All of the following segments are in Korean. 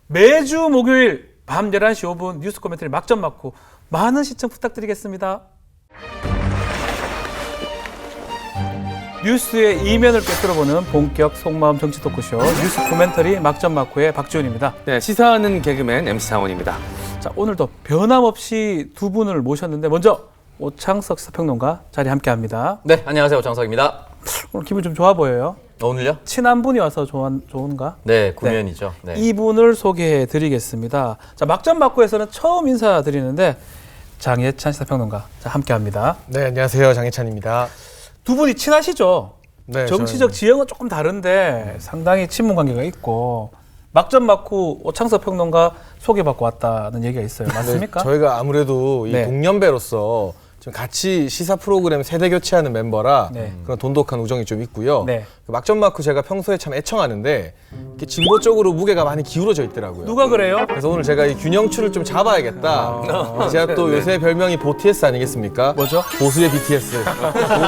매주 목요일 밤 11시 5분 뉴스 코멘터리 막점 맞고 많은 시청 부탁드리겠습니다. 뉴스의 이면을 꿰뚫어보는 본격 속마음 정치 토크쇼 뉴스 코멘터리 막점 맞고의 박지훈입니다. 네, 시사하는 개그맨 MC 장원입니다. 자, 오늘도 변함없이 두 분을 모셨는데 먼저 오창석 시사평론가 자리 함께합니다. 네, 안녕하세요. 오창석입니다. 오늘 기분 좀 좋아 보여요. 오늘요? 친한 분이 와서 좋은가? 네, 구면이죠. 네. 이분을 소개해드리겠습니다. 자, 막점 맞고에서는 처음 인사드리는데 장예찬 시사평론가 자, 함께합니다. 네, 안녕하세요. 장혜찬입니다. 두 분이 친하시죠? 네, 정치적 지형은 조금 다른데 상당히 친분 관계가 있고 막점 맞고 오창석 평론가 소개받고 왔다는 얘기가 있어요. 맞습니까? 네, 저희가 아무래도 이 네. 동년배로서 좀 같이 시사 프로그램 세대 교체하는 멤버라 네. 그런 돈독한 우정이 좀 있고요. 네. 막점 맞고 제가 평소에 참 애청하는데 이렇게 진보 쪽으로 무게가 많이 기울어져 있더라고요. 누가 그래요? 그래서 오늘 제가 이 균형추를 좀 잡아야겠다. 제가 또 요새 별명이 BTS 아니겠습니까? 뭐죠? 보수의 BTS.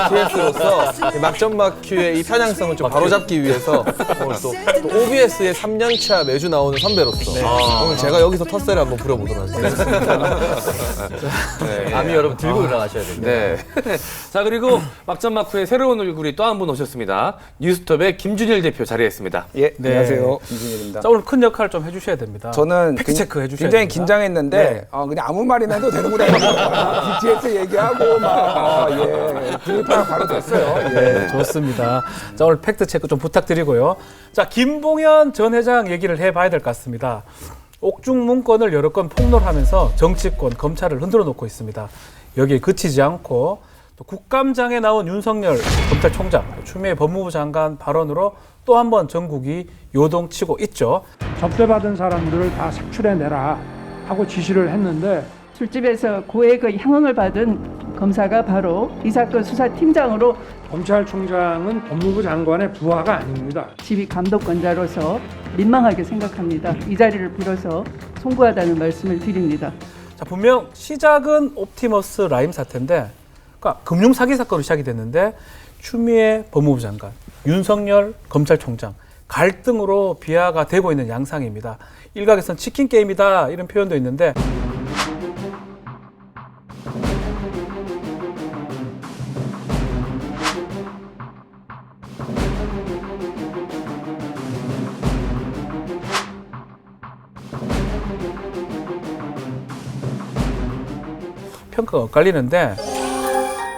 BTS로서 막점 막큐의 이 편향성을 좀 바로잡기 위해서 오늘 또 OBS의 3년차 매주 나오는 선배로서 오늘 제가 여기서 텃세를 한번 부려보도록 하겠습니다. 아미 여러분 들고 일어나셔야 됩니다. 네. 자, 그리고 막점 마크의 새로운 얼굴이 또 한 분 오셨습니다. 뉴스톱의 김준일 대표 자리했습니다. 예, 네. 안녕하세요. 김준일입니다. 자, 오늘 큰 역할 좀 해주셔야 됩니다. 저는 팩트체크 해주셔야 굉장히 됩니다. 긴장했는데 네. 그냥 아무 말이나 해도 되는구나. BTS 얘기하고 예, 분위기가 바로 됐어요. 예. 네, 좋습니다. 자, 오늘 팩트체크 좀 부탁드리고요. 자, 김봉현 전 회장 얘기를 해봐야 될 것 같습니다. 옥중 문건을 여러 건 폭로하면서 정치권, 검찰을 흔들어 놓고 있습니다. 여기에 그치지 않고 또 국감장에 나온 윤석열 검찰총장, 추미애 법무부 장관 발언으로 또 한 번 전국이 요동치고 있죠. 접대받은 사람들을 다 색출해내라 하고 지시를 했는데 술집에서 고액의 향응을 받은 검사가 바로 이 사건 수사팀장으로 검찰총장은 법무부 장관의 부하가 아닙니다. 지휘 감독권자로서 민망하게 생각합니다. 이 자리를 빌어서 송구하다는 말씀을 드립니다. 자, 분명 시작은 옵티머스 라임 사태인데, 그러니까 금융 사기 사건으로 시작이 됐는데 추미애 법무부 장관, 윤석열 검찰총장 갈등으로 비화가 되고 있는 양상입니다. 일각에서는 치킨 게임이다 이런 표현도 있는데. 평가가 엇갈리는데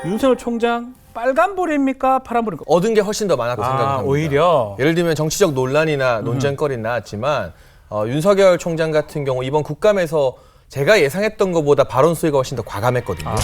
윤석열 총장 빨간불입니까 파란불입니까? 얻은 게 훨씬 더 많았다고 생각합니다. 오히려 예를 들면 정치적 논란이나 논쟁거리는 나왔지만 윤석열 총장 같은 경우 이번 국감에서 제가 예상했던 것보다 발언 수위가 훨씬 더 과감했거든요.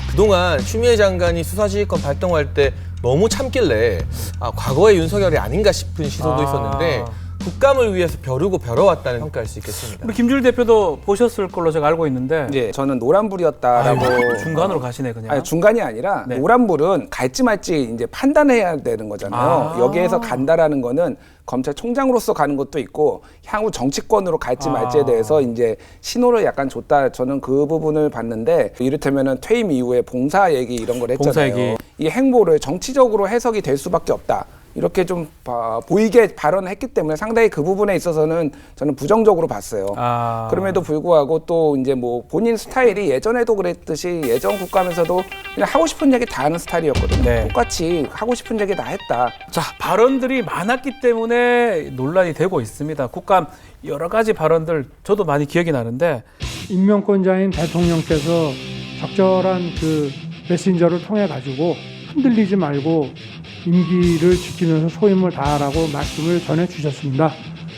그동안 추미애 장관이 수사지휘권 발동할 때 너무 참길래 과거의 윤석열이 아닌가 싶은 시도도 있었는데 국감을 위해서 벼르고 벼러왔다는 평가할 수 있겠습니다. 우리 김준일 대표도 보셨을 걸로 제가 알고 있는데 예, 저는 노란불이었다라고 중간으로 가시네 그냥. 아니, 중간이 아니라 네. 노란불은 갈지 말지 이제 판단해야 되는 거잖아요. 여기에서 간다라는 거는 검찰총장으로서 가는 것도 있고 향후 정치권으로 갈지 말지에 대해서 이제 신호를 약간 줬다. 저는 그 부분을 봤는데 이를테면은 퇴임 이후에 봉사 얘기 이런 걸 봉사 했잖아요. 얘기. 이 행보를 정치적으로 해석이 될 수밖에 없다. 이렇게 좀 보이게 발언을 했기 때문에 상당히 그 부분에 있어서는 저는 부정적으로 봤어요. 그럼에도 불구하고 또 이제 뭐 본인 스타일이 예전에도 그랬듯이 예전 국감에서도 그냥 하고 싶은 얘기 다 하는 스타일이었거든요. 네. 똑같이 하고 싶은 얘기 다 했다. 자, 발언들이 많았기 때문에 논란이 되고 있습니다. 국감 여러 가지 발언들 저도 많이 기억이 나는데 임명권자인 대통령께서 적절한 그 메신저를 통해 가지고 흔들리지 말고 임기를 지키면서 소임을 다하라고 말씀을 전해주셨습니다.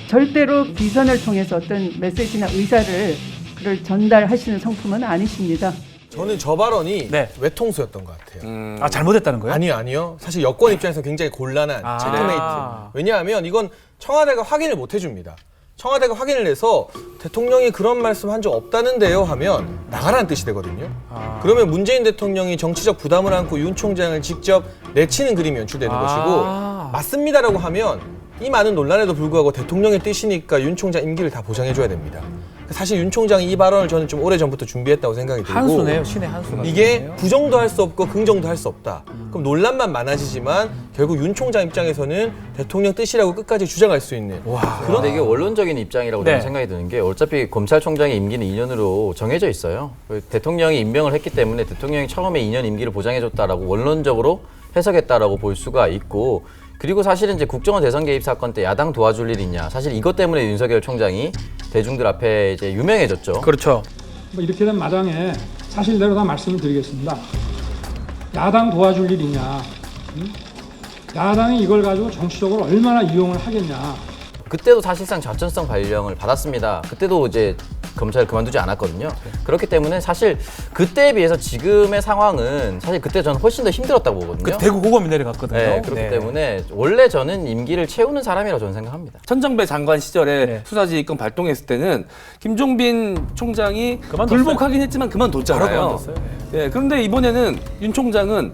절대로 비선을 통해서 어떤 메시지나 의사를 그를 전달하시는 성품은 아니십니다. 저는 저 발언이 네. 외통수였던 것 같아요. 잘못했다는 거예요? 아니요. 사실 여권 입장에서 굉장히 곤란한 체크메이트. 왜냐하면 이건 청와대가 확인을 못 해줍니다. 청와대가 확인을 해서 대통령이 그런 말씀 한 적 없다는데요 하면 나가라는 뜻이 되거든요. 그러면 문재인 대통령이 정치적 부담을 안고 윤 총장을 직접 내치는 그림이 연출되는 것이고 맞습니다라고 하면 이 많은 논란에도 불구하고 대통령의 뜻이니까 윤 총장 임기를 다 보장해줘야 됩니다. 사실 윤 총장이 이 발언을 저는 좀 오래전부터 준비했다고 생각이 들고 한수네요. 신의 한수가. 이게 되네요. 부정도 할 수 없고 긍정도 할 수 없다. 그럼 논란만 많아지지만 결국 윤 총장 입장에서는 대통령 뜻이라고 끝까지 주장할 수 있는 그런데 이게 원론적인 입장이라고 저는 네. 생각이 드는 게 어차피 검찰총장의 임기는 2년으로 정해져 있어요. 대통령이 임명을 했기 때문에 대통령이 처음에 2년 임기를 보장해줬다라고 원론적으로 해석했다라고 볼 수가 있고 그리고 사실은 이제 국정원 대선 개입 사건 때 야당 도와줄 일 있냐 사실 이것 때문에 윤석열 총장이 대중들 앞에 이제 유명해졌죠. 그렇죠. 뭐 이렇게 된 마당에 사실대로 다 말씀을 드리겠습니다. 야당 도와줄 일이냐? 야당이 이걸 가지고 정치적으로 얼마나 이용을 하겠냐? 그때도 사실상 좌천성 발령을 받았습니다. 그때도 이제 검찰을 그만두지 않았거든요. 그렇기 때문에 사실 그때에 비해서 지금의 상황은 사실 그때 저는 훨씬 더 힘들었다고 보거든요. 그 대구 고검이 내려갔거든요. 네, 그렇기 때문에 원래 저는 임기를 채우는 사람이라고 저는 생각합니다. 천정배 장관 시절에 네. 수사지휘권 발동했을 때는 김종빈 총장이 그만뒀어요. 불복하긴 했지만 그만뒀잖아요. 바로 그만뒀어요. 예, 그런데 이번에는 윤 총장은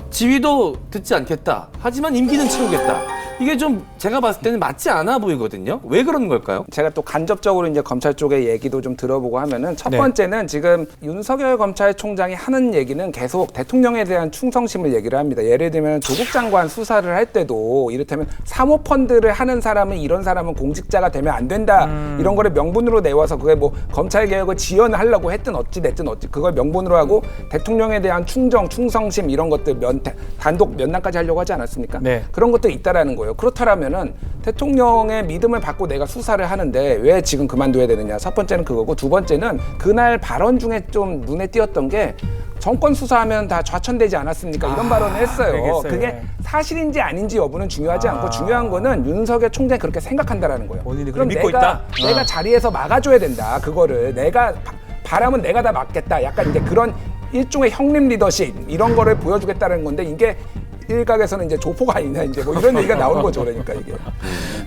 지휘도 듣지 않겠다. 하지만 임기는 채우겠다. 이게 좀 제가 봤을 때는 맞지 않아 보이거든요. 왜 그러는 걸까요? 제가 또 간접적으로 이제 검찰 쪽의 얘기도 좀 들어보고 하면은 첫 네. 번째는 지금 윤석열 검찰총장이 하는 얘기는 계속 대통령에 대한 충성심을 얘기를 합니다. 예를 들면 조국 장관 수사를 할 때도 이를테면 사모펀드를 하는 사람은 이런 사람은 공직자가 되면 안 된다. 이런 거를 명분으로 내와서 그게 뭐 검찰 개혁을 지연하려고 했든 어찌 됐든 그걸 명분으로 하고 대통령에 대한 충성심 이런 것들 단독 면담까지 하려고 하지 않았습니까? 네. 그런 것도 있다라는 거예요. 그렇다라면은 대통령의 믿음을 받고 내가 수사를 하는데 왜 지금 그만둬야 되느냐. 첫 번째는 그거고 두 번째는 그날 발언 중에 좀 눈에 띄었던 게 정권 수사하면 다 좌천되지 않았습니까? 이런 발언을 했어요. 알겠어요. 그게 사실인지 아닌지 여부는 중요하지 않고 중요한 거는 윤석열 총장이 그렇게 생각한다라는 거예요. 본인이 그럼 믿고 내가 자리에서 막아줘야 된다. 그거를 내가 바람은 내가 다 막겠다. 약간 이제 그런 일종의 형님 리더십 이런 거를 보여주겠다는 건데 이게 일각에서는 이제 조폭 아니냐 이제 뭐 이런 얘기가 나오는 거죠. 그러니까 이게.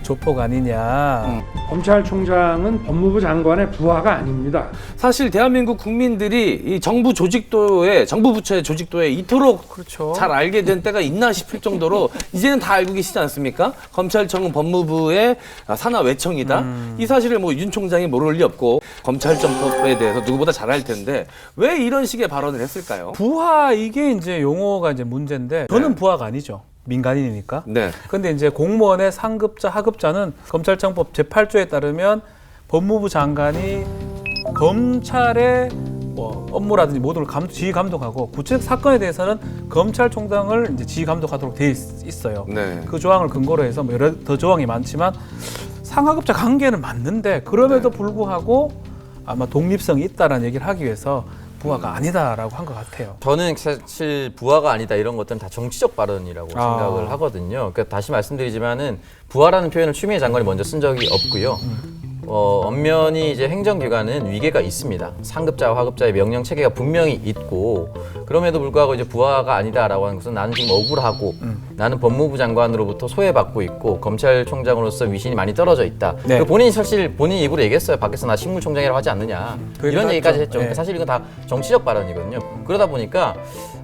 조폭 아니냐. 검찰총장은 법무부 장관의 부하가 아닙니다. 사실 대한민국 국민들이 이 정부 조직도에 정부 부처의 조직도에 이토록 그렇죠. 잘 알게 된 때가 있나 싶을 정도로 이제는 다 알고 계시지 않습니까? 검찰청은 법무부의 산하 외청이다. 이 사실을 뭐 윤 총장이 모를 리 없고 검찰정법에 대해서 누구보다 잘 알 텐데 왜 이런 식의 발언을 했을까요? 부하 이게 이제 용어가 이제 문제인데 저는 부하가 아니죠. 민간인이니까. 네. 근데 이제 공무원의 상급자, 하급자는 검찰청법 제8조에 따르면 법무부 장관이 검찰의 뭐 업무라든지 모든 걸 지휘 감독하고 구체적 사건에 대해서는 검찰총장을 이제 지휘 감독하도록 돼 있어요. 네. 그 조항을 근거로 해서 뭐 여러 더 조항이 많지만 상하급자 관계는 맞는데 그럼에도 불구하고 아마 독립성이 있다라는 얘기를 하기 위해서 부하가 아니다라고 한 것 같아요. 저는 사실 부하가 아니다 이런 것들은 다 정치적 발언이라고 생각을 하거든요. 그러니까 다시 말씀드리지만은 부하라는 표현을 추미애 장관이 먼저 쓴 적이 없고요. 엄연히 이제 행정기관은 위계가 있습니다. 상급자와 하급자의 명령 체계가 분명히 있고 그럼에도 불구하고 이제 부하가 아니다라고 하는 것은 나는 지금 억울하고 나는 법무부 장관으로부터 소외받고 있고 검찰총장으로서 위신이 많이 떨어져 있다. 네. 그리고 본인이 사실 본인 입으로 얘기했어요. 밖에서 나 식물총장이라고 하지 않느냐. 이런 얘기까지 했죠. 네. 그러니까 사실 이건 다 정치적 발언이거든요. 그러다 보니까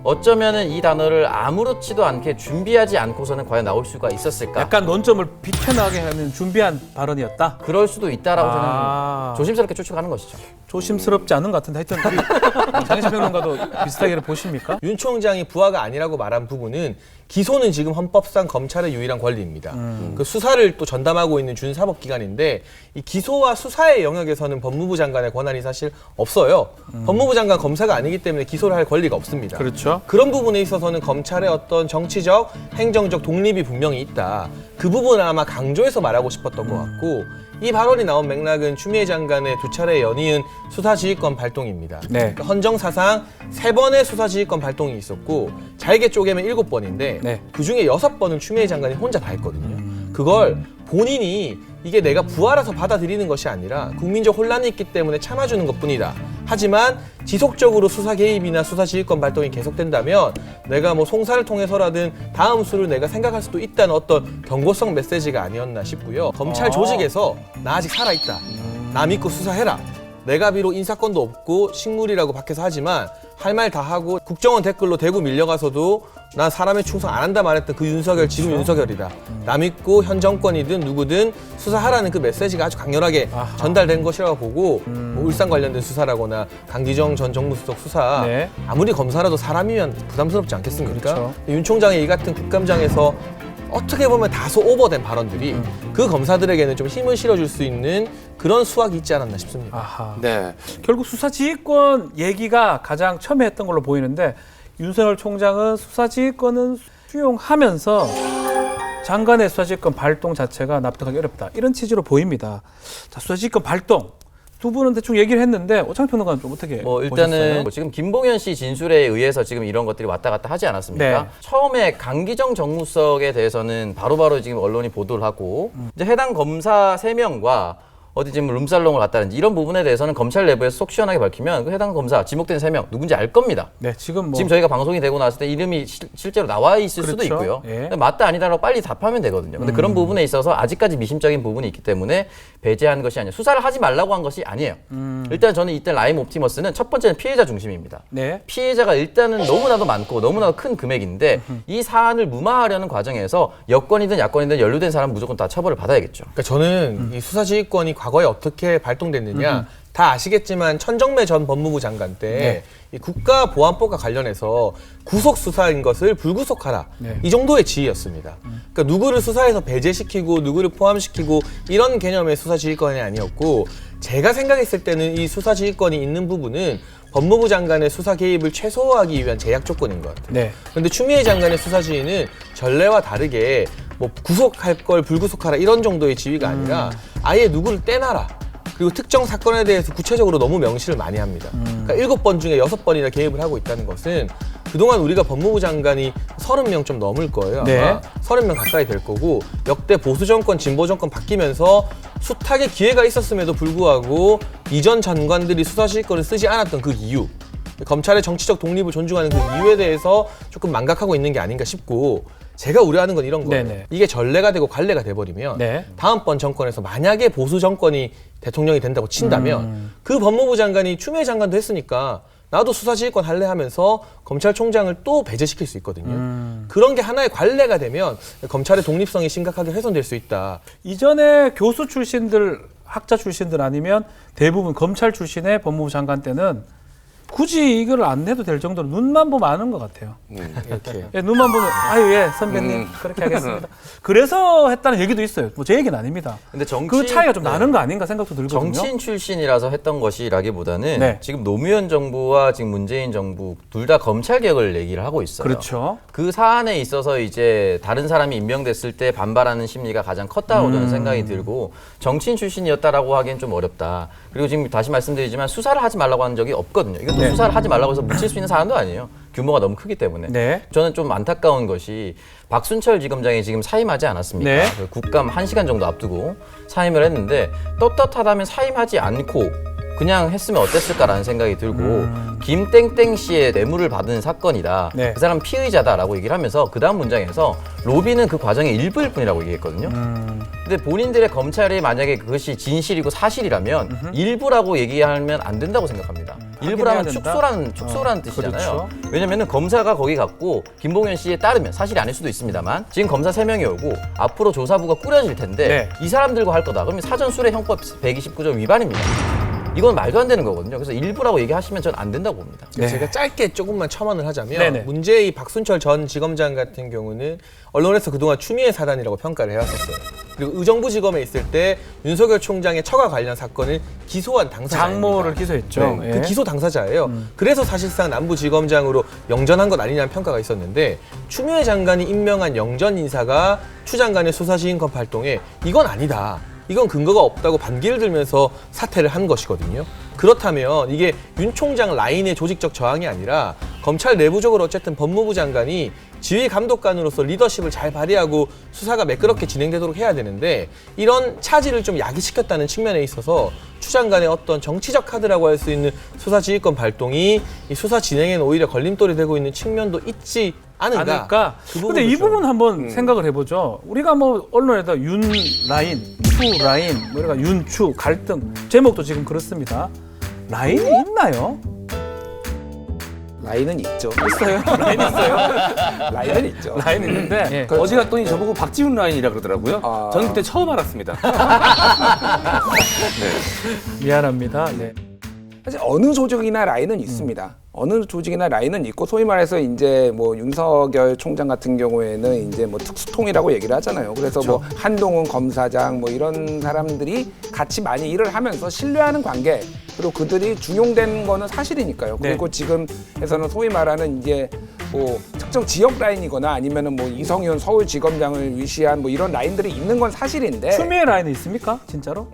어쩌면은 이 단어를 아무렇지도 않게 준비하지 않고서는 과연 나올 수가 있었을까? 약간 논점을 비켜나게 하는 준비한 발언이었다. 그럴 수도 있다라고 아. 저는 조심스럽게 추측하는 것이죠. 조심스럽지 않은 것 같은데 하여튼 우리 장혜진 평론가도 비슷하게 보십니까? 윤 총장이 부하가 아니라고 말한 부분은 기소는 지금 헌법상 검찰의 유일한 권리입니다. 그 수사를 또 전담하고 있는 준사법기관인데 이 기소와 수사의 영역에서는 법무부 장관의 권한이 사실 없어요. 법무부 장관 검사가 아니기 때문에 기소를 할 권리가 없습니다. 그렇죠. 그런 부분에 있어서는 검찰의 어떤 정치적, 행정적 독립이 분명히 있다. 그 부분을 아마 강조해서 말하고 싶었던 것 같고 이 발언이 나온 맥락은 추미애 장관의 두 차례 연이은 수사지휘권 발동입니다. 네. 그러니까 헌정사상 3번의 수사지휘권 발동이 있었고 잘게 쪼개면 7번인데 네. 그중에 6번은 추미애 장관이 혼자 다 했거든요. 그걸 본인이 이게 내가 부하라서 받아들이는 것이 아니라 국민적 혼란이 있기 때문에 참아주는 것뿐이다. 하지만 지속적으로 수사 개입이나 수사 지휘권 발동이 계속된다면 내가 뭐 송사를 통해서라든 다음 수를 내가 생각할 수도 있다는 어떤 경고성 메시지가 아니었나 싶고요. 검찰 조직에서 나 아직 살아있다. 나 믿고 수사해라. 내가 비록 인사권도 없고 식물이라고 밖에서 하지만 할 말 다 하고 국정원 댓글로 대구 밀려가서도 난 사람에 충성 안 한다 말했던 그 윤석열 지금 윤석열이다. 남 있고 현 정권이든 누구든 수사하라는 그 메시지가 아주 강렬하게 전달된 것이라고 보고 뭐 울산 관련된 수사라거나 강기정 전 정무수석 수사 네. 아무리 검사라도 사람이면 부담스럽지 않겠습니까? 그렇죠. 윤 총장의 이 같은 국감장에서 어떻게 보면 다소 오버된 발언들이 그 검사들에게는 좀 힘을 실어줄 수 있는 그런 수확이 있지 않았나 싶습니다. 아하. 네. 결국 수사지휘권 얘기가 가장 처음에 했던 걸로 보이는데 윤석열 총장은 수사지휘권은 수용하면서 장관의 수사지휘권 발동 자체가 납득하기 어렵다. 이런 취지로 보입니다. 자, 수사지휘권 발동. 두 분은 대충 얘기를 했는데 오창 평론가는 좀 어떻게 일단은 보셨어요? 지금 김봉현 씨 진술에 의해서 지금 이런 것들이 왔다 갔다 하지 않았습니까? 네. 처음에 강기정 정무수석에 대해서는 바로바로 지금 언론이 보도를 하고 이제 해당 검사 3명과 어디 지금 룸살롱을 갔다든지 이런 부분에 대해서는 검찰 내부에서 속 시원하게 밝히면 그 해당 검사 지목된 3명 누군지 알 겁니다. 네, 지금 지금 저희가 방송이 되고 났을 때 이름이 실제로 나와 있을 수도 그렇죠. 있고요. 예. 근데 맞다 아니다라고 빨리 답하면 되거든요. 근데 그런 부분에 있어서 아직까지 미심적인 부분이 있기 때문에 배제한 것이 아니에요. 수사를 하지 말라고 한 것이 아니에요. 일단 저는 이때 라임 옵티머스는 첫 번째는 피해자 중심입니다. 네. 피해자가 일단은 너무나도 많고 너무나도 큰 금액인데 이 사안을 무마하려는 과정에서 여권이든 야권이든 연루된 사람 무조건 다 처벌을 받아야겠죠. 그러니까 저는 이 수사지휘권이 과거에 어떻게 발동됐느냐 다 아시겠지만 천정매 전 법무부 장관 때 이 국가보안법과 관련해서 구속 수사인 것을 불구속하라 네. 이 정도의 지휘였습니다. 그러니까 누구를 수사해서 배제시키고 누구를 포함시키고 이런 개념의 수사지휘권이 아니었고 제가 생각했을 때는 이 수사지휘권이 있는 부분은 법무부 장관의 수사 개입을 최소화하기 위한 제약 조건인 것 같아요. 네. 그런데 추미애 장관의 수사 지휘는 전례와 다르게 뭐 구속할 걸 불구속하라 이런 정도의 지휘가 아니라 아예 누구를 떼놔라. 그리고 특정 사건에 대해서 구체적으로 너무 명시를 많이 합니다. 그러니까 7번 중에 6번이나 개입을 하고 있다는 것은 그동안 우리가 법무부 장관이 30명 좀 넘을 거예요. 아마 네. 30명 가까이 될 거고 역대 보수 정권, 진보 정권 바뀌면서 숱하게 기회가 있었음에도 불구하고 이전 장관들이 수사지휘권을 쓰지 않았던 그 이유 검찰의 정치적 독립을 존중하는 그 이유에 대해서 조금 망각하고 있는 게 아닌가 싶고 제가 우려하는 건 이런 거예요. 네네. 이게 전례가 되고 관례가 돼버리면 네. 다음번 정권에서 만약에 보수 정권이 대통령이 된다고 친다면 그 법무부 장관이 추미애 장관도 했으니까 나도 수사지휘권 할래 하면서 검찰총장을 또 배제시킬 수 있거든요. 그런 게 하나의 관례가 되면 검찰의 독립성이 심각하게 훼손될 수 있다. 이전에 교수 출신들, 학자 출신들 아니면 대부분 검찰 출신의 법무부 장관 때는 굳이 이걸 안 해도 될 정도로 눈만 보면 아는 것 같아요. 이렇게. 예, 눈만 보면 아유 예 선배님 그렇게 하겠습니다. 그래서 했다는 얘기도 있어요. 뭐 제 얘기는 아닙니다. 근데 그 차이가 좀 나는 거 아닌가 생각도 들거든요. 정치인 출신이라서 했던 것이라기보다는 네. 지금 노무현 정부와 지금 문재인 정부 둘 다 검찰 개혁을 얘기를 하고 있어요. 그렇죠. 그 사안에 있어서 이제 다른 사람이 임명됐을 때 반발하는 심리가 가장 컸다고 저는 생각이 들고 정치인 출신이었다라고 하기엔 좀 어렵다. 그리고 지금 다시 말씀드리지만 수사를 하지 말라고 한 적이 없거든요. 이것도 네. 수사를 하지 말라고 해서 묻힐 수 있는 사안도 아니에요. 규모가 너무 크기 때문에. 네. 저는 좀 안타까운 것이 박순철 지검장이 지금 사임하지 않았습니까? 네. 그 국감 1시간 정도 앞두고 사임을 했는데 떳떳하다면 사임하지 않고 그냥 했으면 어땠을까라는 생각이 들고 김땡땡 씨의 뇌물을 받은 사건이다. 네. 그 사람 피의자다라고 얘기를 하면서 그 다음 문장에서 로비는 그 과정의 일부일 뿐이라고 얘기했거든요. 근데 본인들의 검찰이 만약에 그것이 진실이고 사실이라면 일부라고 얘기하면 안 된다고 생각합니다. 일부라면 확인해야 된다? 축소라는 뜻이잖아요. 그렇죠. 왜냐면은 검사가 거기 갔고 김봉현 씨에 따르면 사실이 아닐 수도 있습니다만 지금 검사 3명이 오고 앞으로 조사부가 꾸려질 텐데 네. 이 사람들과 할 거다. 그러면 사전수뢰 형법 129조 위반입니다. 이건 말도 안 되는 거거든요. 그래서 일부라고 얘기하시면 저는 안 된다고 봅니다. 네. 제가 짧게 조금만 첨언을 하자면 네네. 문제의 박순철 전 지검장 같은 경우는 언론에서 그동안 추미애 사단이라고 평가를 해왔었어요. 그리고 의정부지검에 있을 때 윤석열 총장의 처가 관련 사건을 기소한 당사자입니다. 장모를 기소했죠. 네, 예. 그 기소 당사자예요. 그래서 사실상 남부지검장으로 영전한 것 아니냐는 평가가 있었는데 추미애 장관이 임명한 영전 인사가 추 장관의 수사지휘권 발동에 이건 아니다. 이건 근거가 없다고 반기를 들면서 사퇴를 한 것이거든요. 그렇다면 이게 윤 총장 라인의 조직적 저항이 아니라 검찰 내부적으로 어쨌든 법무부 장관이 지휘 감독관으로서 리더십을 잘 발휘하고 수사가 매끄럽게 진행되도록 해야 되는데 이런 차질을 좀 야기시켰다는 측면에 있어서 추 장관의 어떤 정치적 카드라고 할 수 있는 수사지휘권 발동이 이 수사 진행에는 오히려 걸림돌이 되고 있는 측면도 있지 않을까. 근데 이 부분 한번 생각을 해보죠. 우리가 뭐 언론에다 윤 라인, 추 라인, 뭐 이런 윤추 갈등 제목도 지금 그렇습니다. 라인이 있나요? 라인은 있죠. 있어요. 라인 있어요. 라인은 있죠. 라인 있는데 예. 어제 갔더니 저보고 박지훈 라인이라 그러더라고요. 아. 저는 그때 처음 알았습니다. 미안합니다. 네. 사실 어느 조직이나 라인은 있습니다. 어느 조직이나 라인은 있고 소위 말해서 이제 뭐 윤석열 총장 같은 경우에는 이제 뭐 특수통이라고 얘기를 하잖아요. 그래서 뭐 한동훈 검사장 뭐 이런 사람들이 같이 많이 일을 하면서 신뢰하는 관계 그리고 그들이 중용된 거는 사실이니까요. 그리고 지금에서는 소위 말하는 이제 뭐 특정 지역 라인이거나 아니면은 뭐 이성윤 서울지검장을 위시한 뭐 이런 라인들이 있는 건 사실인데 추미애 라인은 있습니까? 진짜로?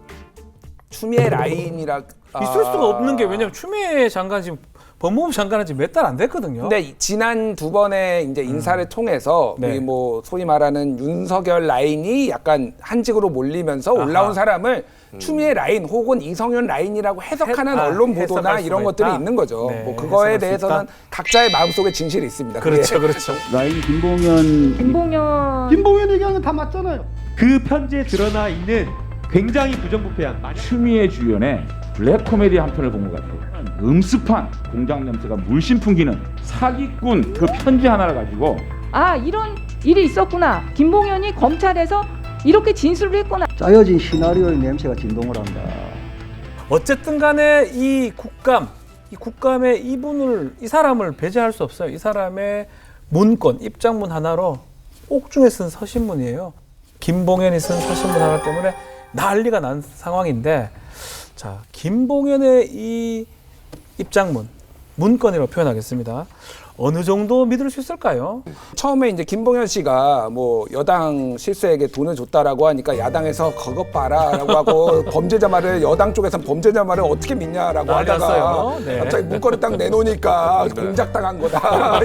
추미애 라인이라 있을 수가 없는 게 왜냐면 추미애 장관 지금 법무부 장관은 지금 몇 달 안 됐거든요. 근데 지난 두 번의 이제 인사를 통해서 네. 우리 뭐 소위 말하는 윤석열 라인이 약간 한직으로 몰리면서 올라온 사람을 추미애 라인 혹은 이성윤 라인이라고 해석하는 언론 보도나 해석할 이런 수가 것들이 있다? 있는 거죠. 네, 뭐 그거에 해석할 수 대해서는 있다? 각자의 마음속에 진실이 있습니다. 그렇죠, 그게. 그렇죠. 라인 김봉현 얘기하는 거 다 맞잖아요. 그 편지에 드러나 있는 굉장히 부정부패한 추미애 주연의 블랙 코미디 한 편을 본 것 같아요. 음습한 공장 냄새가 물씬 풍기는 사기꾼 그 편지 하나를 가지고 아, 이런 일이 있었구나. 김봉현이 검찰에서 이렇게 진술을 했구나. 짜여진 시나리오의 냄새가 진동을 한다. 어쨌든 간에 이 국감의 이 사람을 배제할 수 없어요. 이 사람의 문건, 입장문 하나로 옥중에 쓴 서신문이에요. 김봉현이 쓴 서신문 하나 때문에 난리가 난 상황인데, 자, 김봉현의 이 입장문, 문건이라고 표현하겠습니다. 어느 정도 믿을 수 있을까요? 처음에 이제 김봉현 씨가 뭐 여당 실세에게 돈을 줬다라고 하니까 야당에서 그것 봐라라고 하고 범죄자 말을 여당 쪽에서 범죄자 말을 어떻게 믿냐라고 난리 하다가 났어요. 네. 갑자기 문건을 딱 내놓으니까 공작당한 거다.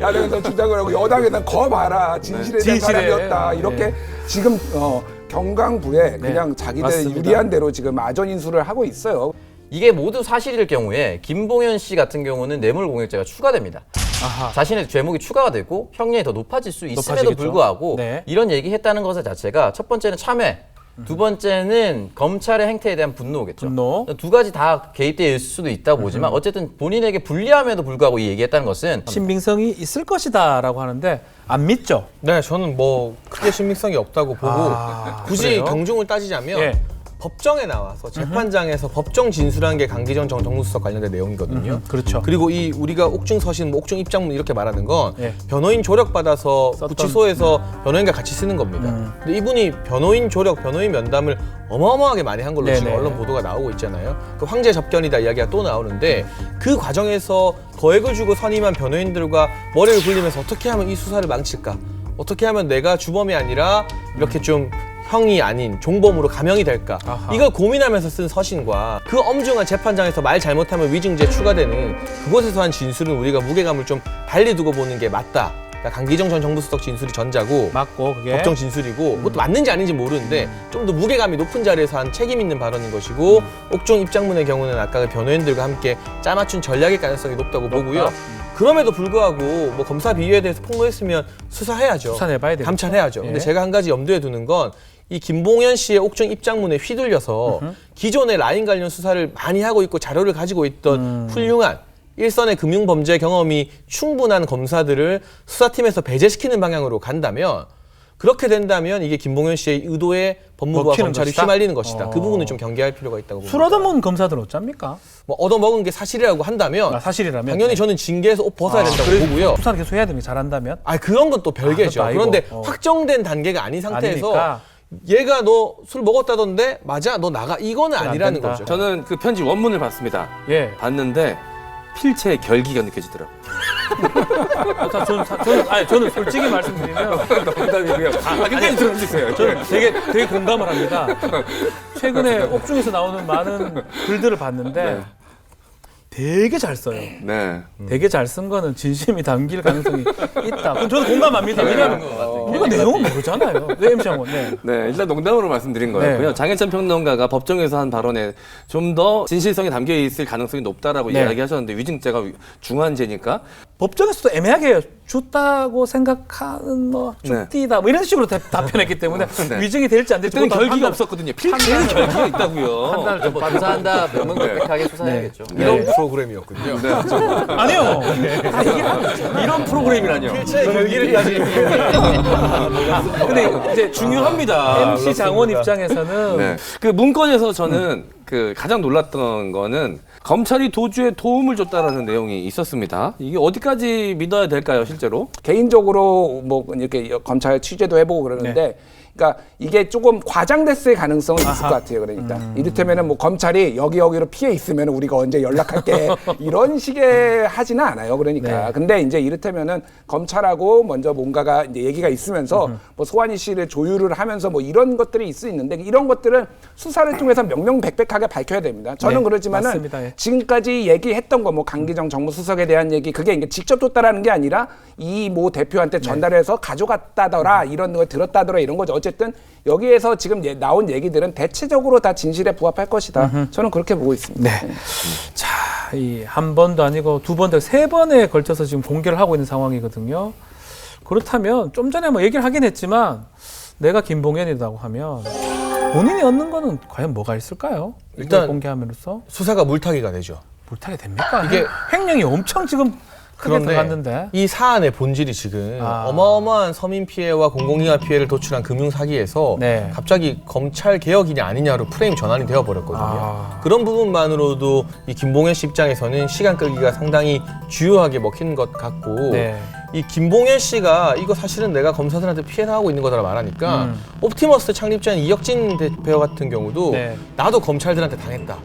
야당에서 주장을 하고 여당에서 거 봐라 진실에 대한 진실에. 사람이었다. 이렇게 네. 지금 경강부에 그냥 자기들 맞습니다. 유리한 대로 지금 아전 인수를 하고 있어요. 이게 모두 사실일 경우에 김봉현 씨 같은 경우는 뇌물공여죄가 추가됩니다. 아하. 자신의 죄목이 추가가 되고 형량이 더 높아질 수 있음에도 높아지겠죠. 불구하고 네. 이런 얘기했다는 것 자체가 첫 번째는 참회, 두 번째는 검찰의 행태에 대한 분노겠죠. 분노. 두 가지 다 개입되어 있을 수도 있다고 보지만 어쨌든 본인에게 불리함에도 불구하고 이 얘기했다는 것은 신빙성이 있을 것이다라고 하는데 안 믿죠? 네, 저는 뭐 크게 신빙성이 없다고 보고 굳이 그래요? 경중을 따지자면 예. 법정에 나와서 재판장에서 법정 진술한 게 강기정 전 정무수석 관련된 내용이거든요. 그렇죠. 그리고 이 우리가 옥중 서신, 뭐 옥중 입장문 이렇게 말하는 건 예. 변호인 조력 받아서 썼던- 구치소에서 변호인과 같이 쓰는 겁니다. 근데 이분이 변호인 조력, 변호인 면담을 어마어마하게 많이 한 걸로 지금 네네. 언론 보도가 나오고 있잖아요. 그 황제 접견이다 이야기가 또 나오는데 그 과정에서 거액을 주고 선임한 변호인들과 머리를 굴리면서 어떻게 하면 이 수사를 망칠까? 어떻게 하면 내가 주범이 아니라 이렇게 좀 형이 아닌 종범으로 감형이 될까? 아하. 이걸 고민하면서 쓴 서신과 그 엄중한 재판장에서 말 잘못하면 위증죄 추가되는 그곳에서 한 진술은 우리가 무게감을 좀 달리 두고 보는 게 맞다. 그러니까 강기정 전 정부수석 진술이 전자고 맞고 그게 법정 진술이고 그것도 맞는지 아닌지 모르는데 좀 더 무게감이 높은 자리에서 한 책임 있는 발언인 것이고 옥중 입장문의 경우는 아까 그 변호인들과 함께 짜맞춘 전략일 가능성이 높다고 보고요. 그럼에도 불구하고 뭐 검사 비위에 대해서 폭로했으면 수사해야죠. 수사해봐야 되겠죠. 감찰해야죠. 예. 근데 제가 한 가지 염두에 두는 건 이 김봉현 씨의 옥중 입장문에 휘둘려서 기존의 라인 관련 수사를 많이 하고 있고 자료를 가지고 있던 훌륭한 일선의 금융범죄 경험이 충분한 검사들을 수사팀에서 배제시키는 방향으로 간다면 그렇게 된다면 이게 김봉현 씨의 의도에 법무부와 먹히는 검찰이 것이다? 휘말리는 것이다. 그 부분은 좀 경계할 필요가 있다고 봅니다. 술 얻어먹은 검사들은 어쩝니까? 뭐 얻어먹은 게 사실이라고 한다면 사실이라면 당연히 저는 징계에서 옷 벗어야 된다고 보고요. 수사를 계속 해야 됩니다. 잘한다면. 아 그런 건 또 별개죠. 그것도 아니고. 그런데 어. 확정된 단계가 아닌 상태에서 아니니까. 얘가 너 술 먹었다던데 맞아 너 나가 이거는 안 아니라는 된다. 거죠. 저는 그 편지 원문을 봤습니다. 예. 봤는데 필체의 결기가 느껴지더라고요. 저는 솔직히 말씀드리면 농담이고요. 끝까지 들어주세요. 저는 되게 공감을 합니다. 최근에 옥중에서 나오는 많은 글들을 봤는데 되게 잘 써요. 네. 되게 잘 쓴 거는 진심이 담길 가능성이 있다. 그럼 저는 공감합니다. 왜냐하면 우리가 내용은 모르잖아요. 네, MC 장관. 네. 네, 일단 농담으로 말씀드린 거였고요. 네. 장혜찬 평론가가 법정에서 한 발언에 좀 더 진실성이 담겨 있을 가능성이 높다라고 네. 이야기하셨는데 위증죄가 중한죄니까 법정에서도 애매하게 줬다고 생각하는 뭐 줍디다 뭐 이런 식으로 답변했기 때문에 네. 위증이 될지 안 될지 그때는 그것도 결기가 판단- 없었거든요. 필기에는 결기가 있다고요. 판단을 좀 조사한다 명명백백하게 수사해야겠죠. 이런 프로그램이었군요. 아니요. 이런 프로그램이라뇨. 필체의 결기를 가지고 근데 이제 중요합니다. MC 장원 입장에서는 네. 그 문건에서 저는 그 가장 놀랐던 거는 검찰이 도주에 도움을 줬다라는 내용이 있었습니다. 이게 어디까지 믿어야 될까요, 실제로? 개인적으로 뭐 이렇게 검찰 취재도 해보고 그러는데 그러니까 이게 조금 과장됐을 가능성은 있을 것 같아요. 그러니까 이를테면은 뭐 검찰이 여기로 피해 있으면 우리가 언제 연락할게 이런 식의 하지는 않아요. 그러니까 근데 이제 이를테면은 검찰하고 먼저 뭔가가 이제 얘기가 있으면서 뭐 소환희 씨를 조율을 하면서 뭐 이런 것들이 있을 수 있는데 이런 것들은 수사를 통해서 명명백백하게 밝혀야 됩니다. 저는 네, 그렇지만은 맞습니다. 예. 지금까지 얘기했던 거 뭐 강기정 정무수석에 대한 얘기 그게 이제 직접 줬다라는 게 아니라 이 모 대표한테 전달해서 가져갔다더라 이런 걸 들었다더라 이런 거죠. 어쨌든 여기에서 지금 나온 얘기들은 대체적으로 다 진실에 부합할 것이다. 저는 그렇게 보고 있습니다. 네. 자, 이 한 번도 아니고 두 번도 세 번에 걸쳐서 지금 공개를 하고 있는 상황이거든요. 그렇다면 좀 전에 뭐 얘기를 하긴 했지만 내가 김봉현이라고 하면 본인이 얻는 거는 과연 뭐가 있을까요? 일단 이걸 공개함으로써 수사가 물타기가 되죠. 물타기 됩니까? 이게 횡령이 엄청 지금 크게 들어갔는데. 이 사안의 본질이 지금 어마어마한 서민 피해와 공공기관 피해를 도출한 금융 사기에서 네. 갑자기 검찰 개혁이냐 아니냐로 프레임 전환이 되어 버렸거든요. 그런 부분만으로도 이 김봉현 씨 입장에서는 시간 끌기가 상당히 주요하게 먹히는 것 같고 네. 이 김봉현 씨가 이거 사실은 내가 검사들한테 피해 당하고 있는 거다라 말하니까 옵티머스 창립자인 이혁진 대표 같은 경우도 네. 나도 검찰들한테 당했다.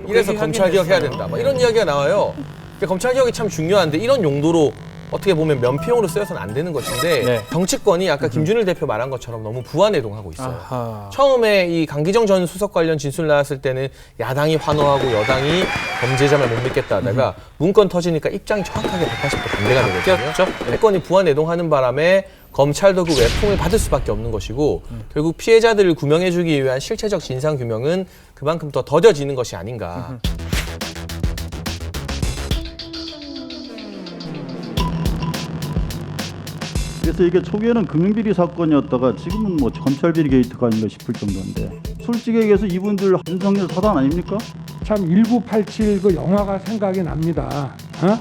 이래서 얘기하긴 검찰 개혁해야 했어요. 된다. 막 이런 이야기가 나와요. 그러니까 검찰 개혁이 참 중요한데 이런 용도로 어떻게 보면 면피용으로 쓰여서는 안 되는 것인데 네. 정치권이 아까 김준일 대표 말한 것처럼 너무 부안해동하고 있어요. 아하. 처음에 이 강기정 전 수석 관련 진술 나왔을 때는 야당이 환호하고 여당이 범죄자만 못 믿겠다 하다가 문건 터지니까 입장이 정확하게 180도 반대가 되거든요. 대권이 부안해동하는 바람에 검찰도 그 외통을 받을 수밖에 없는 것이고 결국 피해자들을 구명해주기 위한 실체적 진상 규명은 그만큼 더 더뎌지는 것이 아닌가. 그래서 이게 초기에는 금융비리 사건이었다가 지금은 뭐 검찰비리 게이트가 아닌가 싶을 정도인데 솔직히 얘기해서 이분들 윤석열 사단 아닙니까? 참 1987 그 영화가 생각이 납니다. 어?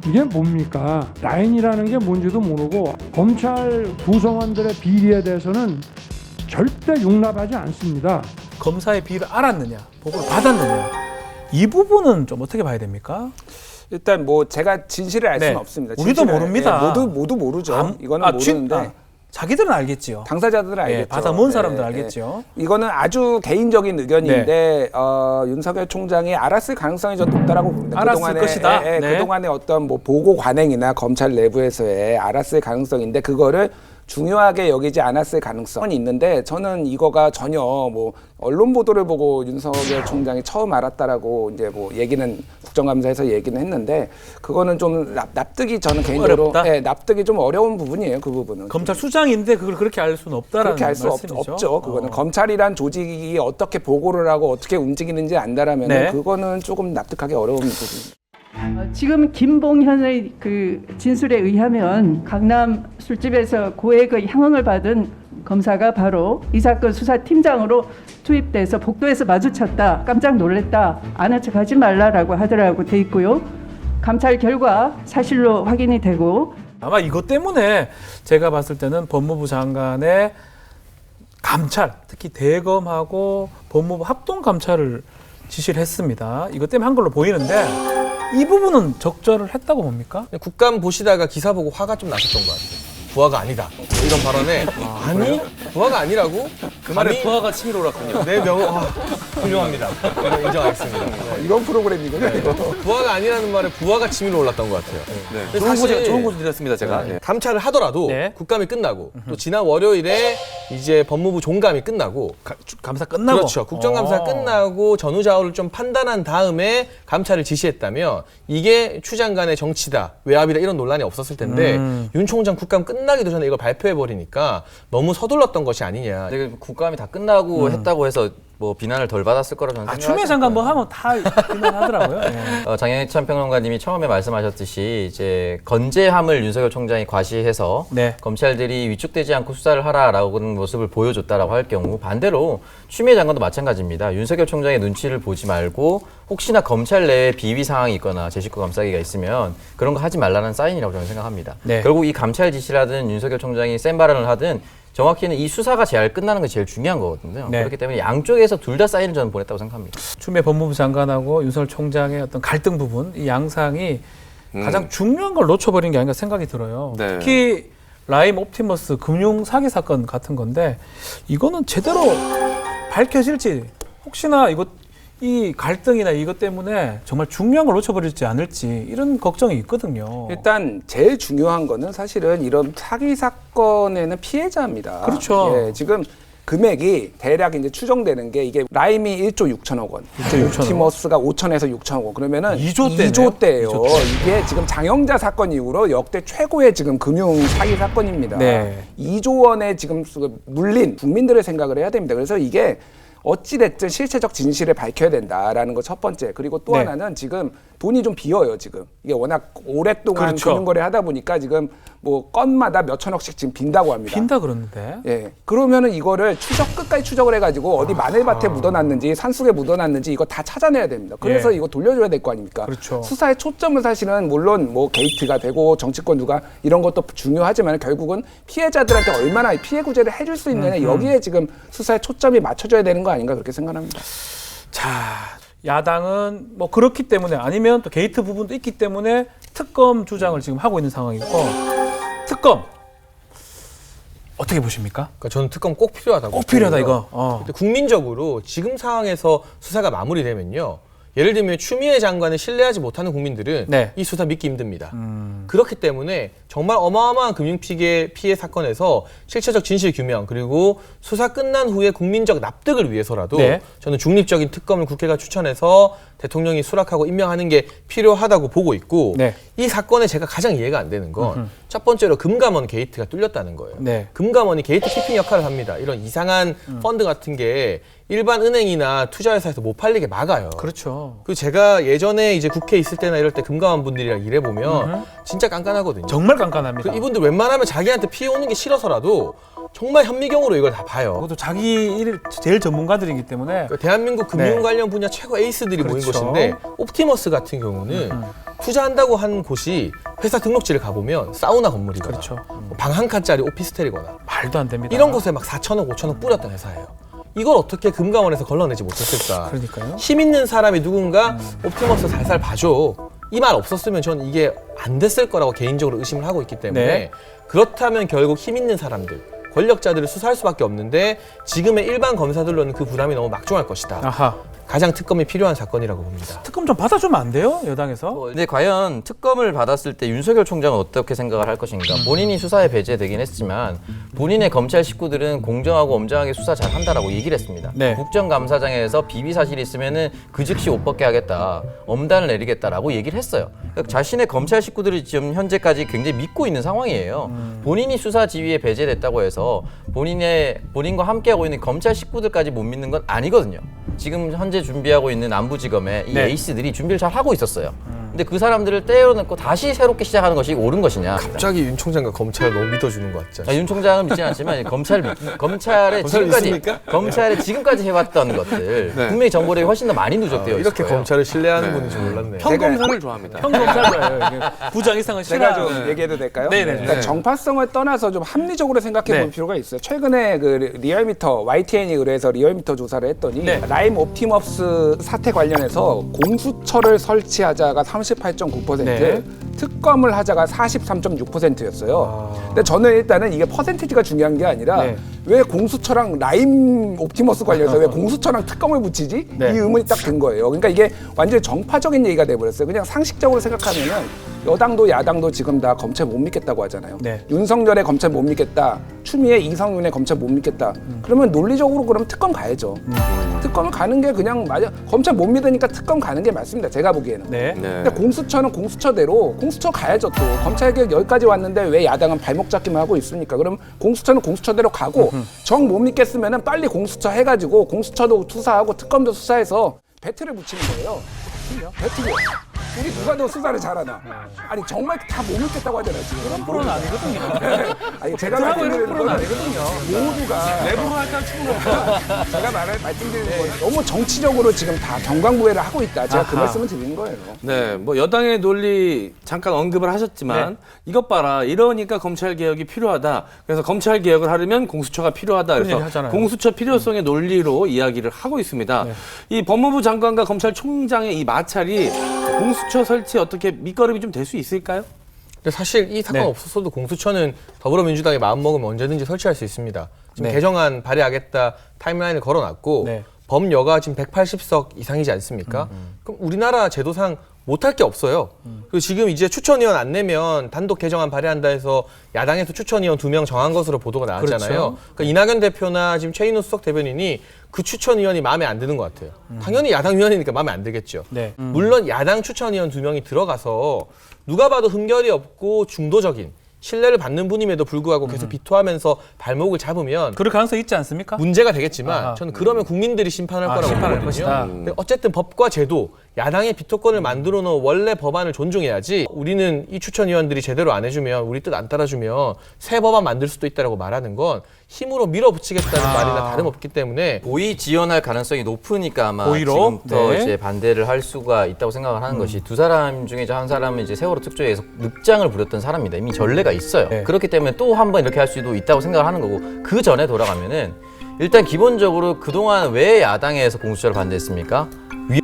이게 뭡니까? 라인이라는 게 뭔지도 모르고 검찰 구성원들의 비리에 대해서는 절대 용납하지 않습니다. 검사의 비리를 알았느냐, 보고를 받았느냐. 이 부분은 좀 어떻게 봐야 됩니까? 일단 뭐 제가 진실을 알 네. 수는 없습니다. 우리도 진실을, 모릅니다. 모두 모르죠. 이거는 모르는데 자기들은 알겠지요. 당사자들은 알겠죠. 예, 받아본 사람들 알겠죠. 이거는 아주 개인적인 의견인데 윤석열 총장이 알았을 가능성이 좀 높다라고 봅니다. 알았을 것이다. 네. 그동안의 어떤 뭐 보고 관행이나 검찰 내부에서의 알았을 가능성인데 그거를 중요하게 여기지 않았을 가능성은 있는데 저는 이거가 전혀 뭐 언론 보도를 보고 윤석열 총장이 처음 알았다라고 이제 뭐 얘기는 국정감사에서 얘기는 했는데 그거는 좀 납득이 저는 개인적으로 납득이 좀 어려운 부분이에요. 그 부분은. 검찰 수장인데 그걸 그렇게 알 수는 없다라는 그렇게 알 수 없죠. 그거는 검찰이란 조직이 어떻게 보고를 하고 어떻게 움직이는지 안다라면 그거는 조금 납득하기 어려운 부분입니다. 지금 김봉현의 그 진술에 의하면 강남 술집에서 고액의 향응을 받은 검사가 바로 이 사건 수사팀장으로 투입돼서 복도에서 마주쳤다. 깜짝 놀랐다. 아는 척 하지 말라라고 하더라고 돼 있고요. 감찰 결과 사실로 확인이 되고 아마 이것 때문에 제가 봤을 때는 법무부 장관의 감찰, 특히 대검하고 법무부 합동 감찰을 지시를 했습니다. 이것 때문에 한 걸로 보이는데 이 부분은 적절을 했다고 봅니까? 국감 보시다가 기사 보고 화가 좀 나셨던 것 같아요. 부하가 아니다. 이런 발언에 아니 부하가 아니라고? 그 말에 부하가 치밀어 올랐군요. 내 명은 훌륭합니다. 인정하겠습니다. 이런 프로그램이군요. 이거. 부하가 아니라는 말에 부하가 치밀어 올랐던 것 같아요. 근데 좋은 곳 드렸습니다, 제가. 네. 감찰을 하더라도 네. 국감이 끝나고 또 지난 월요일에 이제 법무부 종감이 끝나고 감사 끝나고. 그렇죠. 국정감사 끝나고 전후좌우를 좀 판단한 다음에 감찰을 지시했다면 이게 추 장관의 정치다, 외압이다 이런 논란이 없었을 텐데 윤 총장 국감 끝나기도 전에 이걸 발표해버리니까 너무 서둘렀던 것이 아니냐. 근데 국감이 다 끝나고 했다고 해서 뭐 비난을 덜 받았을 거라고 저는 생각합니다. 추미애 장관 뭐 하면 다 비난하더라고요. 네. 장영찬 평론가님이 처음에 말씀하셨듯이 이제 건재함을 윤석열 총장이 과시해서 네. 검찰들이 위축되지 않고 수사를 하라라고 하는 모습을 보여줬다라고 할 경우 반대로 추미애 장관도 마찬가지입니다. 윤석열 총장의 눈치를 보지 말고 혹시나 검찰 내에 비위 상황이 있거나 제 식구 감싸기가 있으면 그런 거 하지 말라는 사인이라고 저는 생각합니다. 네. 결국 이 감찰 지시를 하든 윤석열 총장이 센 발언을 하든 정확히는 이 수사가 잘 끝나는 게 제일 중요한 거거든요. 네. 그렇기 때문에 양쪽에서 둘 다 사인을 저는 보냈다고 생각합니다. 추미애 법무부 장관하고 윤석열 총장의 어떤 갈등 부분, 이 양상이 가장 중요한 걸 놓쳐버린 게 아닌가 생각이 들어요. 네. 특히 라임 옵티머스 금융 사기 사건 같은 건데 이거는 제대로 밝혀질지 혹시나 이 갈등이나 이것 때문에 정말 중요한 걸 놓쳐버리지 않을지 이런 걱정이 있거든요. 일단 제일 중요한 거는 사실은 이런 사기 사건에는 피해자입니다. 그렇죠. 예, 지금 금액이 대략 이제 추정되는 게 이게 라임이 1조 6천억 원, 6조 6천억 옵티머스가 5천에서 6천억 원. 그러면은 2조 대예요. 이게 지금 장영자 사건 이후로 역대 최고의 지금 금융 사기 사건입니다. 네. 2조 원에 지금 물린 국민들의 생각을 해야 됩니다. 그래서 이게 어찌됐든 실체적 진실을 밝혀야 된다라는 거 첫 번째. 그리고 또 네. 하나는 지금 돈이 좀 비어요, 지금. 이게 워낙 오랫동안 그렇죠. 금융거래 하다 보니까 지금 뭐 건마다 몇 천억씩 지금 빈다고 합니다. 빈다 그러는데. 예. 그러면은 이거를 끝까지 추적을 해가지고 어디 마늘밭에 묻어놨는지 산속에 묻어놨는지 이거 다 찾아내야 됩니다. 그래서 예. 이거 돌려줘야 될 거 아닙니까? 그렇죠. 수사의 초점은 사실은 물론 뭐 게이트가 되고 정치권 누가 이런 것도 중요하지만 결국은 피해자들한테 얼마나 피해 구제를 해줄 수 있느냐 여기에 지금 수사의 초점이 맞춰져야 되는 거 아닌가 그렇게 생각합니다. 자, 야당은 뭐 그렇기 때문에 아니면 또 게이트 부분도 있기 때문에 특검 주장을 지금 하고 있는 상황이고 특검 어떻게 보십니까? 그러니까 저는 특검 꼭 필요하다고. 꼭 필요하다 보고요. 이거. 근데 국민적으로 지금 상황에서 수사가 마무리되면요. 예를 들면 추미애 장관을 신뢰하지 못하는 국민들은 네. 이 수사 믿기 힘듭니다. 그렇기 때문에 정말 어마어마한 금융피해 사건에서 실체적 진실 규명 그리고 수사 끝난 후에 국민적 납득을 위해서라도 네. 저는 중립적인 특검을 국회가 추천해서 대통령이 수락하고 임명하는 게 필요하다고 보고 있고 네. 이 사건에 제가 가장 이해가 안 되는 건 첫 번째로 금감원 게이트가 뚫렸다는 거예요. 네. 금감원이 게이트 키핑 역할을 합니다. 이런 이상한 펀드 같은 게 일반 은행이나 투자회사에서 못 팔리게 막아요. 그렇죠. 그리고 제가 예전에 이제 국회에 있을 때나 이럴 때 금감원 분들이랑 일해보면 진짜 깐깐하거든요. 정말 깐깐합니다. 이분들 웬만하면 자기한테 피해 오는 게 싫어서라도 정말 현미경으로 이걸 다 봐요. 그것도 자기 일 제일 전문가들이기 때문에 그러니까 대한민국 금융 네. 관련 분야 최고 에이스들이 모인 그렇죠. 곳인데 옵티머스 같은 경우는 투자한다고 한 곳이 회사 등록지를 가보면 사우나 건물이거나 그렇죠. 방 한 칸짜리 오피스텔이거나 말도 안 됩니다. 이런 곳에 막 4천억, 5천억 뿌렸던 회사예요. 이걸 어떻게 금감원에서 걸러내지 못했을까? 그러니까요. 힘 있는 사람이 누군가 옵티머스 살살 봐줘. 이 말 없었으면 저는 이게 안 됐을 거라고 개인적으로 의심을 하고 있기 때문에 네. 그렇다면 결국 힘 있는 사람들, 권력자들을 수사할 수밖에 없는데 지금의 일반 검사들로는 그 부담이 너무 막중할 것이다. 아하. 가장 특검이 필요한 사건이라고 봅니다. 특검 좀 받아주면 안 돼요? 여당에서? 근데 과연 특검을 받았을 때 윤석열 총장은 어떻게 생각을 할 것인가? 본인이 수사에 배제되긴 했지만 본인의 검찰 식구들은 공정하고 엄정하게 수사 잘 한다라고 얘기를 했습니다. 네. 국정감사장에서 비비 사실이 있으면은 그 즉시 옷 벗게 하겠다, 엄단을 내리겠다라고 얘기를 했어요. 그러니까 자신의 검찰 식구들이 지금 현재까지 굉장히 믿고 있는 상황이에요. 본인이 수사 지휘에 배제됐다고 해서 본인과 함께하고 있는 검찰 식구들까지 못 믿는 건 아니거든요. 지금 현재 준비하고 있는 남부지검의 이 네. 에이스들이 준비를 잘 하고 있었어요. 근데 그 사람들을 떼어놓고 다시 새롭게 시작하는 것이 옳은 것이냐? 갑자기 윤 총장과 검찰을 너무 믿어주는 것 같죠. 윤 총장은 믿지는 않지만 검찰의 지금까지 해왔던 것들 네. 분명히 정보력이 훨씬 더 많이 누적되어 있을 이렇게 거예요. 검찰을 신뢰하는 분인 줄 몰랐네요. 평검사를 좋아합니다. 평검사예요. 부장 이상은 제가 싫어. 좀 얘기해도 될까요? 네네. 그러니까 네. 정파성을 떠나서 좀 합리적으로 생각해 볼 네. 필요가 있어요. 최근에 그 리얼미터 YTN이 의뢰해서 리얼미터 조사를 했더니 네. 라임 옵티머스 사태 관련해서 공수처를 설치하자가 38.9%, 네. 특검을 하자가 43.6%였어요. 근데 저는 일단은 이게 퍼센티지가 중요한 게 아니라 네. 왜 공수처랑 라임 옵티머스 관련해서 왜 공수처랑 특검을 붙이지? 네. 이 의문이 딱 든 거예요. 그러니까 이게 완전히 정파적인 얘기가 돼버렸어요. 그냥 상식적으로 생각하면은 여당도 야당도 지금 다 검찰 못 믿겠다고 하잖아요. 네. 윤석열의 검찰 못 믿겠다. 추미애 이성윤의 검찰 못 믿겠다. 그러면 논리적으로 그러면 특검 가야죠. 특검을 가는 게 그냥 맞아. 검찰 못 믿으니까 특검 가는 게 맞습니다. 제가 보기에는. 네. 근데 공수처는 공수처대로 공수처 가야죠 또. 검찰개혁 여기까지 왔는데 왜 야당은 발목 잡기만 하고 있습니까? 그럼 공수처는 공수처대로 가고 정 못 믿겠으면은 빨리 공수처 해가지고 공수처도 수사하고 특검도 수사해서 배틀을 붙이는 거예요. 배틀이요. 우리 누가 더 수사를 잘하나? 아니 정말 다 못 믿겠다고 하잖아요 지금. 그런 프로는 아니거든요. 아니 제가 배틀하고 이런 말씀드리는 프로는 거는 아니거든요. 모두가 내부로 할까 충분해. 제가 말씀드리는 건 너무 정치적으로 지금 다 경광부회를 하고 있다. 제가 그 아하. 말씀을 드리는 거예요. 네, 뭐 여당의 논리 잠깐 언급을 하셨지만 이것 봐라. 이러니까 검찰 개혁이 필요하다. 그래서 검찰 개혁을 하려면 공수처가 필요하다. 그런 얘기 그래서 하잖아요. 공수처 필요성의 논리로 이야기를 하고 있습니다. 이 법무부 장관과 검찰총장의 이 마찰이 공수처 설치에 어떻게 밑거름이 좀 될 수 있을까요? 근데 사실 이 사건 네. 없었어도 공수처는 더불어민주당이 마음먹으면 언제든지 설치할 수 있습니다. 지금 네. 개정안 발의하겠다 타임라인을 걸어놨고 네. 범여가 지금 180석 이상이지 않습니까? 그럼 우리나라 제도상 못할 게 없어요. 그리고 지금 이제 추천위원 안 내면 단독 개정안 발의한다 해서 야당에서 추천위원 2명 정한 것으로 보도가 나왔잖아요. 그렇죠. 그러니까 이낙연 대표나 지금 최인호 수석 대변인이 그 추천위원이 마음에 안 드는 것 같아요. 당연히 야당 위원이니까 마음에 안 들겠죠. 네. 물론 야당 추천위원 2명이 들어가서 누가 봐도 흠결이 없고 중도적인 신뢰를 받는 분임에도 불구하고 계속 비토하면서 발목을 잡으면 그럴 가능성이 있지 않습니까? 문제가 되겠지만 아하. 저는 그러면 국민들이 심판할 거라고 심판할 보거든요. 것이다. 근데 어쨌든 법과 제도, 야당의 비토권을 만들어 놓은 원래 법안을 존중해야지 우리는 이 추천위원들이 제대로 안 해주면 우리 뜻 안 따라주면 새 법안 만들 수도 있다라고 말하는 건 힘으로 밀어붙이겠다는 말이나 다름없기 때문에 고의 지연할 가능성이 높으니까 아마 고의로? 지금부터 네. 이제 반대를 할 수가 있다고 생각을 하는 것이 두 사람 중에 이제 한 사람은 이제 세월호 특조위에서 늑장을 부렸던 사람입니다. 이미 전례가 있어요. 네. 그렇기 때문에 또 한 번 이렇게 할 수도 있다고 생각을 하는 거고 그 전에 돌아가면은 일단 기본적으로 그동안 왜 야당에서 공수처를 반대했습니까?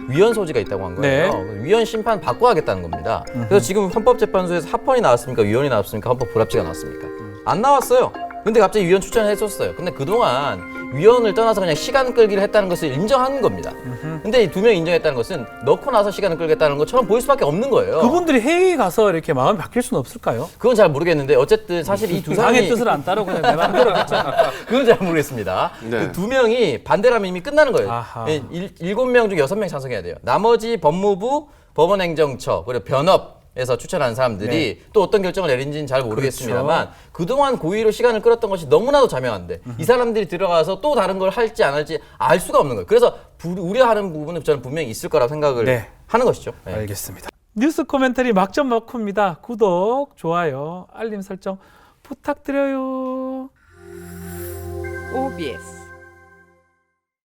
위헌 소지가 있다고 한 거예요. 위헌 심판 바꿔야겠다는 겁니다. 그래서 지금 헌법재판소에서 합헌이 나왔습니까? 위헌이 나왔습니까? 헌법 불합치가 나왔습니까? 안 나왔어요. 근데 갑자기 위헌 추천했었어요. 근데 그동안 위헌을 떠나서 그냥 시간 끌기를 했다는 것을 인정한 겁니다. 근데 이 두 명이 인정했다는 것은 넣고 나서 시간을 끌겠다는 것처럼 보일 수밖에 없는 거예요. 그분들이 회의 가서 이렇게 마음이 바뀔 수는 없을까요? 그건 잘 모르겠는데 어쨌든 사실 이 두 사람이 당의 뜻을 안 따르고 그냥 내 마음대로 했잖아. 그건 잘 모르겠습니다. 네. 그 두 명이 반대라면 이미 끝나는 거예요. 아하. 7명 중 6명 찬성해야 돼요. 나머지 법무부, 법원행정처, 그리고 변협에서 추천한 사람들이 또 어떤 결정을 내린지는 잘 모르겠습니다만 그동안 고의로 시간을 끌었던 것이 너무나도 자명한데 이 사람들이 들어가서 또 다른 걸 할지 안 할지 알 수가 없는 거예요. 그래서 우려하는 부분은 저는 분명히 있을 거라고 생각을 하는 것이죠. 네. 알겠습니다. 뉴스 코멘터리 막점 먹고입니다. 구독, 좋아요, 알림 설정 부탁드려요. OBS